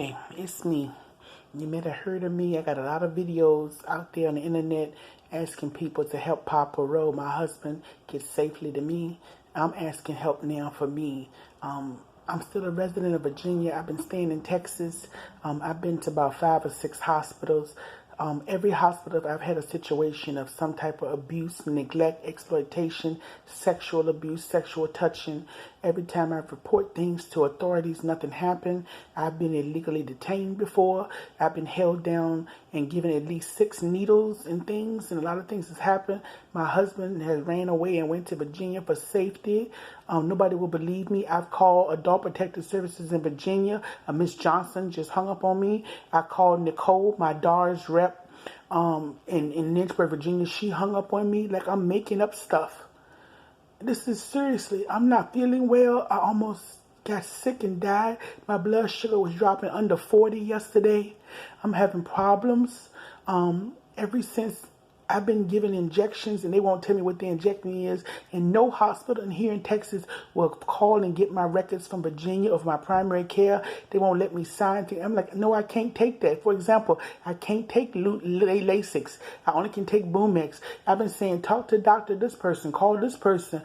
Okay, it's me. You may have heard of me. I got a lot of videos out there on the internet asking people to help Papa Rowe, my husband, get safely to me. I'm asking help now for me. I'm still a resident of Virginia. I've been staying in Texas. I've been to about 5 or 6 hospitals. Every hospital I've had a situation of some type of abuse, neglect, exploitation, sexual abuse, sexual touching. Every time I report things to authorities, nothing happened. I've been illegally detained before. I've been held down and given at least 6 needles and things, and a lot of things has happened. My husband has ran away and went to Virginia for safety. Nobody will believe me. I've called Adult Protective Services in Virginia. Miss Johnson just hung up on me. I called Nicole, my daughter's rep, in Lynchburg, Virginia. She hung up on me like I'm making up stuff. This is seriously, I'm not feeling well. I almost got sick and died. My blood sugar was dropping under 40 yesterday. I'm having problems. Ever since I've been given injections and they won't tell me what the injection is. And no hospital in here in Texas will call and get my records from Virginia of my primary care. They won't let me sign things. I'm like, no, I can't take that. For example, I can't take Lasix. I only can take Boomex. I've been saying, talk to doctor, this person, call this person.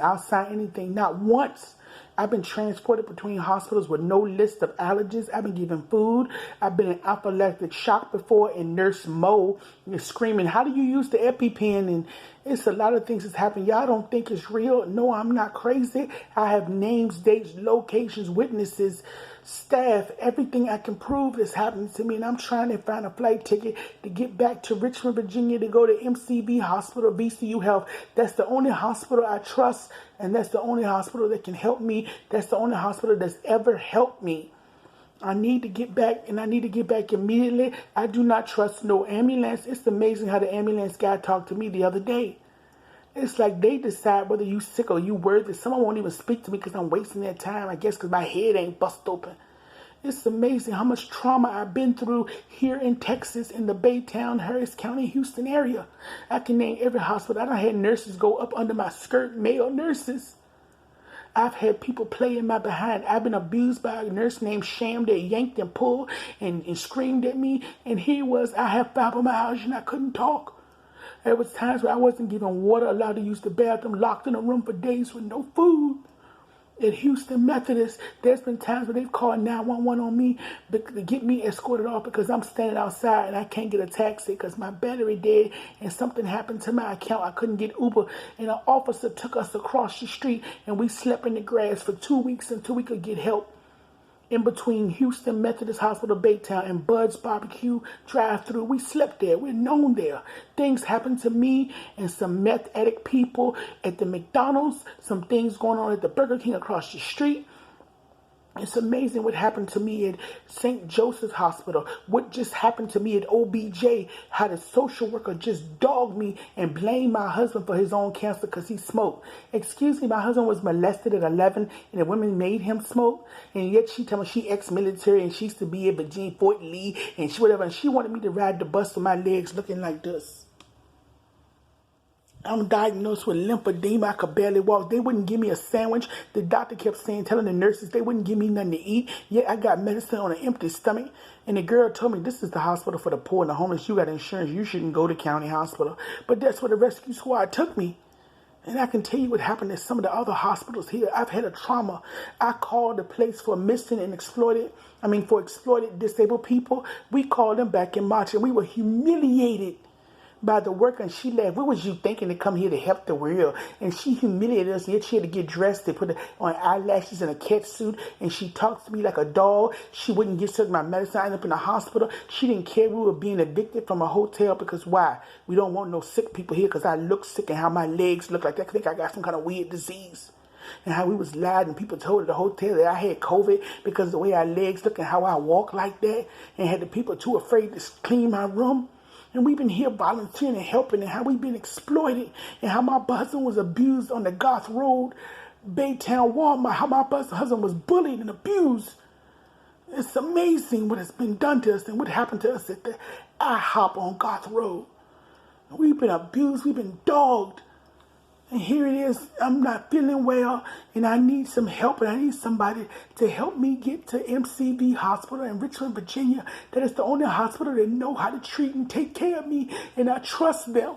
I'll sign anything. Not once. I've been transported between hospitals with no list of allergies. I've been given food. I've been in anaphylactic shock before, and Nurse Mo is screaming, how do you use the EpiPen? And it's a lot of things that's happened. Y'all don't think it's real. No, I'm not crazy. I have names, dates, locations, witnesses, staff, everything I can prove that's happening to me. And I'm trying to find a flight ticket to get back to Richmond, Virginia, to go to MCV Hospital, VCU Health. That's the only hospital I trust, and that's the only hospital that can help me. That's the only hospital that's ever helped me. I need to get back, and I need to get back immediately. I do not trust no ambulance. It's amazing how the ambulance guy talked to me the other day. It's like they decide whether you sick or you worthy. Someone won't even speak to me because I'm wasting their time, I guess because my head ain't bust open. It's amazing how much trauma I've been through here in Texas, in the Baytown, Harris County, Houston area. I can name every hospital. I done had nurses go up under my skirt, male nurses. I've had people play in my behind. I've been abused by a nurse named Sham that yanked and pulled and screamed at me. And here was, I have fibromyalgia and I couldn't talk. There was times where I wasn't given water, allowed to use the bathroom, locked in a room for days with no food. At Houston Methodist, there's been times where they've called 911 on me to get me escorted off because I'm standing outside and I can't get a taxi because my battery dead and something happened to my account. I couldn't get Uber, and an officer took us across the street and we slept in the grass for 2 weeks until we could get help. In between Houston Methodist Hospital, Baytown, and Bud's Barbecue drive-thru, we slept there. We're known there. Things happened to me and some meth addict people at the McDonald's. Some things going on at the Burger King across the street. It's amazing what happened to me at St. Joseph's Hospital. What just happened to me at OBJ. How the social worker just dogged me and blamed my husband for his own cancer because he smoked. Excuse me, my husband was molested at 11 and the women made him smoke. And yet she told me she ex-military and she used to be at Virginia, Fort Lee and she whatever. And she wanted me to ride the bus with my legs looking like this. I'm diagnosed with lymphedema. I could barely walk. They wouldn't give me a sandwich. The doctor kept telling the nurses they wouldn't give me nothing to eat. Yet I got medicine on an empty stomach. And the girl told me, this is the hospital for the poor and the homeless. You got insurance. You shouldn't go to county hospital. But that's where the rescue squad took me. And I can tell you what happened at some of the other hospitals here. I've had a trauma. I called the place for missing and exploited disabled people. We called them back in March and we were humiliated by the worker, and she left. What was you thinking to come here to help the world? And she humiliated us, yet she had to get dressed. They put on eyelashes and a cat suit, and she talked to me like a doll. She wouldn't give us my medicine. I ended up in the hospital. She didn't care we were being evicted from a hotel because why? We don't want no sick people here because I look sick and how my legs look like that. I think I got some kind of weird disease. And how we was lied and people told the hotel that I had COVID because of the way our legs look and how I walk like that. And had the people too afraid to clean my room. And we've been here volunteering and helping and how we've been exploited and how my husband was abused on the Goth Road, Baytown, Walmart, how my husband was bullied and abused. It's amazing what has been done to us and what happened to us at the IHOP on Goth Road. We've been abused, we've been dogged. And here it is, I'm not feeling well, and I need some help, and I need somebody to help me get to MCV Hospital in Richmond, Virginia. That is the only hospital that know how to treat and take care of me, and I trust them.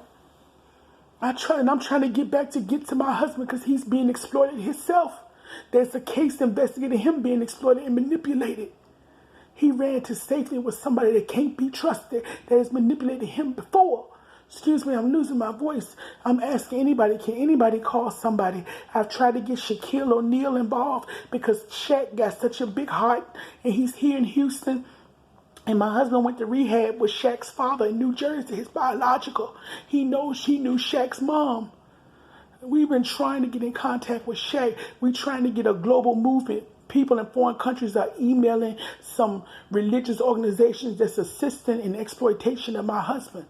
I'm trying to get to my husband because he's being exploited himself. There's a case investigating him being exploited and manipulated. He ran to safety with somebody that can't be trusted, that has manipulated him before. Excuse me, I'm losing my voice. I'm asking anybody, can anybody call somebody? I've tried to get Shaquille O'Neal involved because Shaq got such a big heart and he's here in Houston. And my husband went to rehab with Shaq's father in New Jersey, his biological. He knew Shaq's mom. We've been trying to get in contact with Shaq. We're trying to get a global movement. People in foreign countries are emailing some religious organizations that's assisting in exploitation of my husband.